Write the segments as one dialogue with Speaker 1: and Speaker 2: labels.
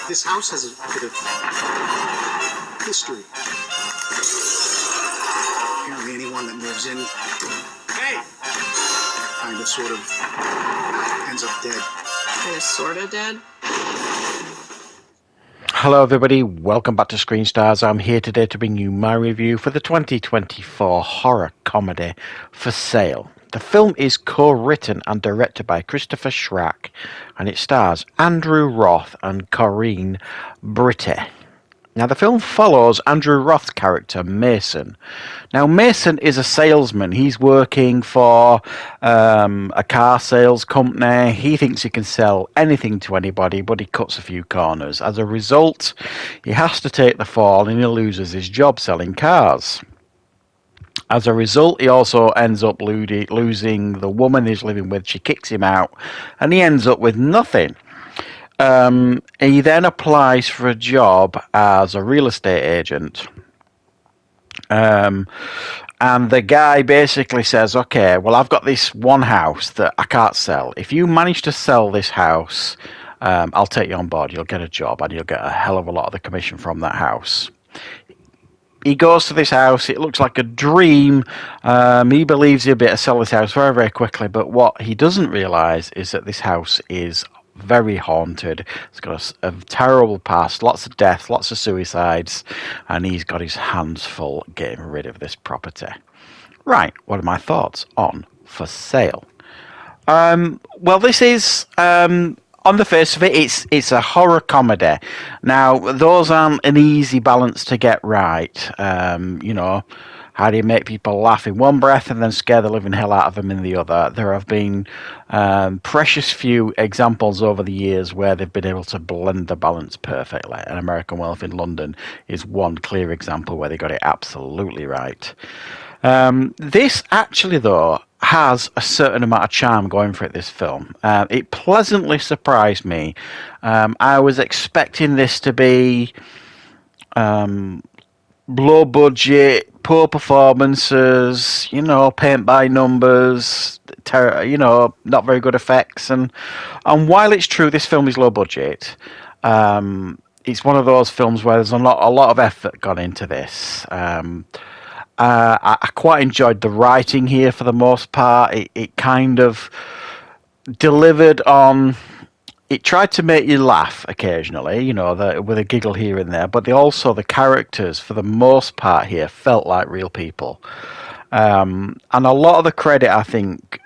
Speaker 1: This house has a bit of history. Apparently anyone that moves in, kind of, sort of, ends up dead.
Speaker 2: Kind of, sort of dead?
Speaker 3: Hello everybody, welcome back to Screenstars. I'm here today to bring you my review for the 2024 horror comedy For Sale. The film is co-written and directed by Christopher Schrack, and it stars Andrew Roth and Corinne Britte. Now, the film follows Andrew Roth's character, Mason. Now, Mason is a salesman. He's working for a car sales company. He thinks he can sell anything to anybody, but he cuts a few corners. As a result, he has to take the fall and he loses his job selling cars. As a result, he also ends up losing the woman he's living with. She kicks him out, and he ends up with nothing. He then applies for a job as a real estate agent. And the guy basically says, okay, well, I've got this one house that I can't sell. If you manage to sell this house, I'll take you on board. You'll get a job and you'll get a hell of a lot of the commission from that house. He goes to this house. It looks like a dream. He believes he'll be able to sell this house very, very quickly. But what he doesn't realise is that this house is very haunted. It's got a terrible past, lots of death, lots of suicides, and he's got his hands full getting rid of this property. Right, what are my thoughts on For Sale? Well, this is, on the face of it, it's a horror comedy. Now, those aren't an easy balance to get right. You know, how do you make people laugh in one breath and then scare the living hell out of them in the other? There have been precious few examples over the years where they've been able to blend the balance perfectly. And American Wealth in London is one clear example where they got it absolutely right. This actually, though, has a certain amount of charm going for it, this film. It pleasantly surprised me. I was expecting this to be low budget, poor performances, you know, paint by numbers, you know, not very good effects, and while it's true this film is low budget, it's one of those films where there's a lot of effort gone into this. I quite enjoyed the writing here for the most part. It kind of delivered on. It tried to make you laugh occasionally, you know, with a giggle here and there, but the characters, for the most part here, felt like real people. And a lot of the credit, I think,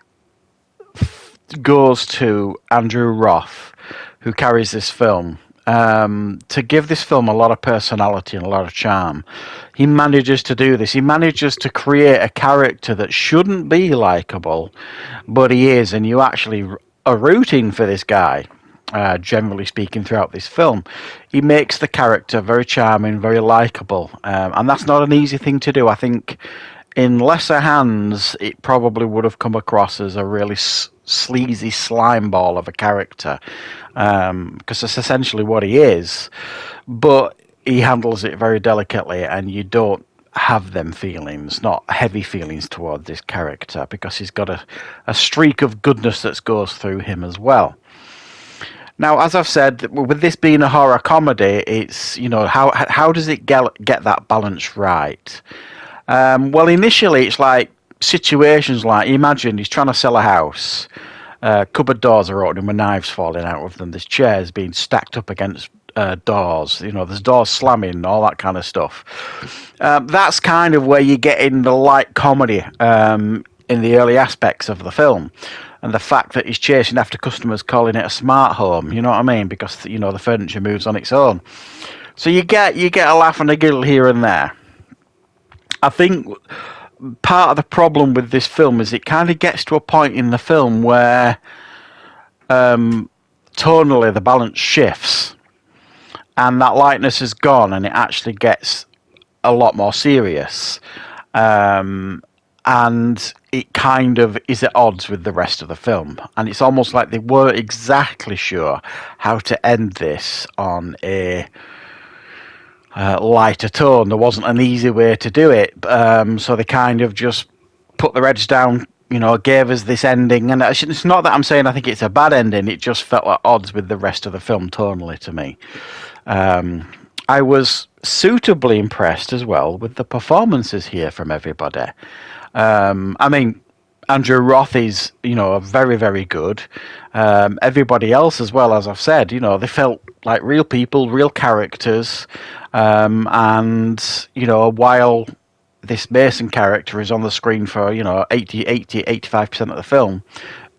Speaker 3: goes to Andrew Roth, who carries this film, to give this film a lot of personality and a lot of charm. He manages to do this. He manages to create a character that shouldn't be likable, but he is, and you actually are rooting for this guy. Generally speaking, throughout this film, he makes the character very charming, very likable, and that's not an easy thing to do. I think in lesser hands, it probably would have come across as a really sleazy slime ball of a character, because that's essentially what he is. But he handles it very delicately, and you don't have them feelings, not heavy feelings toward this character, because he's got a streak of goodness that goes through him as well. Now, as I've said, with this being a horror comedy, it's, you know, how does it get that balance right? Well, initially, it's like situations like, imagine he's trying to sell a house, cupboard doors are opening with knives falling out of them, there's chairs being stacked up against doors, you know, there's doors slamming, all that kind of stuff. That's kind of where you get in the light comedy in the early aspects of the film. And the fact that he's chasing after customers, calling it a smart home, you know what I mean? Because, you know, the furniture moves on its own. So you get a laugh and a giggle here and there. I think part of the problem with this film is it kind of gets to a point in the film where tonally the balance shifts. And that lightness is gone and it actually gets a lot more serious. And it kind of is at odds with the rest of the film. And it's almost like they weren't exactly sure how to end this on a lighter tone. There wasn't an easy way to do it. So they kind of just put their heads down, you know, gave us this ending. And it's not that I'm saying I think it's a bad ending. It just felt at odds with the rest of the film tonally to me. I was suitably impressed as well with the performances here from everybody. I mean, Andrew Roth is, very, very good. Everybody else as well, as I've said, they felt like real people, real characters. And, while this Mason character is on the screen for, 85% of the film,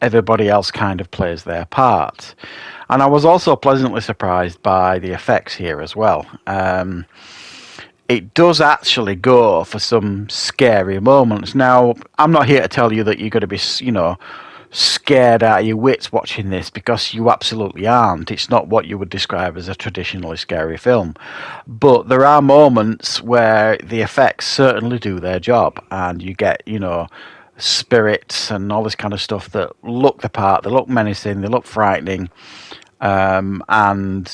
Speaker 3: everybody else kind of plays their part. And I was also pleasantly surprised by the effects here as well. It does actually go for some scary moments. Now, I'm not here to tell you that you're going to be, scared out of your wits watching this, because you absolutely aren't. It's not what you would describe as a traditionally scary film. But there are moments where the effects certainly do their job, and you get, spirits and all this kind of stuff that look the part, they look menacing, they look frightening. And,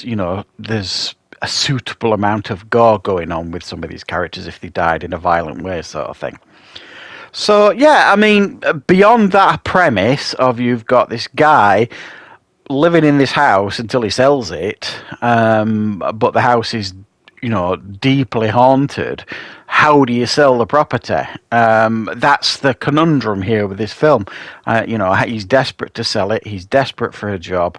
Speaker 3: there's a suitable amount of gore going on with some of these characters if they died in a violent way, sort of thing. So, yeah, I mean, beyond that premise of you've got this guy living in this house until he sells it, but the house is, deeply haunted. How do you sell the property? That's the conundrum here with this film. He's desperate to sell it. He's desperate for a job.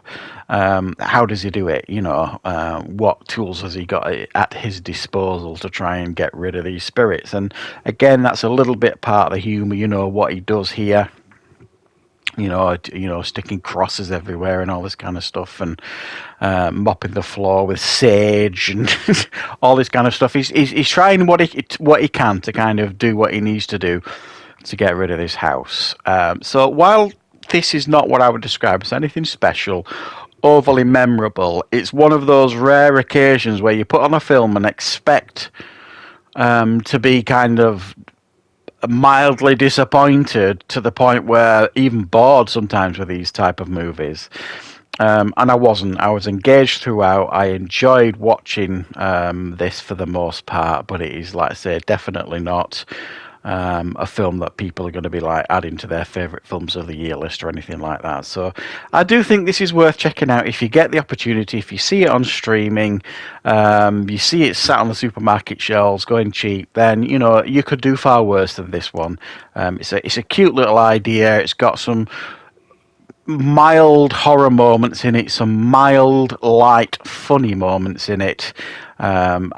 Speaker 3: How does he do it? What tools has he got at his disposal to try and get rid of these spirits? And again, that's a little bit part of the humour. What he does here. Sticking crosses everywhere and all this kind of stuff, and mopping the floor with sage and all this kind of stuff. He's trying what he can to kind of do what he needs to do to get rid of this house. So while this is not what I would describe as anything special, overly memorable, it's one of those rare occasions where you put on a film and expect to be kind of mildly disappointed, to the point where even bored sometimes with these type of movies. And I wasn't. I was engaged throughout. I enjoyed watching this for the most part, but it is, like I say, definitely not a film that people are going to be like adding to their favourite films of the year list or anything like that. So I do think this is worth checking out if you get the opportunity. If you see it on streaming, you see it sat on the supermarket shelves going cheap, then you could do far worse than this one. It's a cute little idea. It's got some mild horror moments in it, some mild, light, funny moments in it. And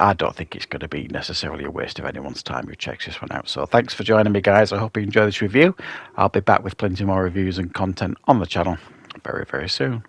Speaker 3: I don't think it's going to be necessarily a waste of anyone's time who checks this one out. So thanks for joining me, guys. I hope you enjoy this review. I'll be back with plenty more reviews and content on the channel very, very soon.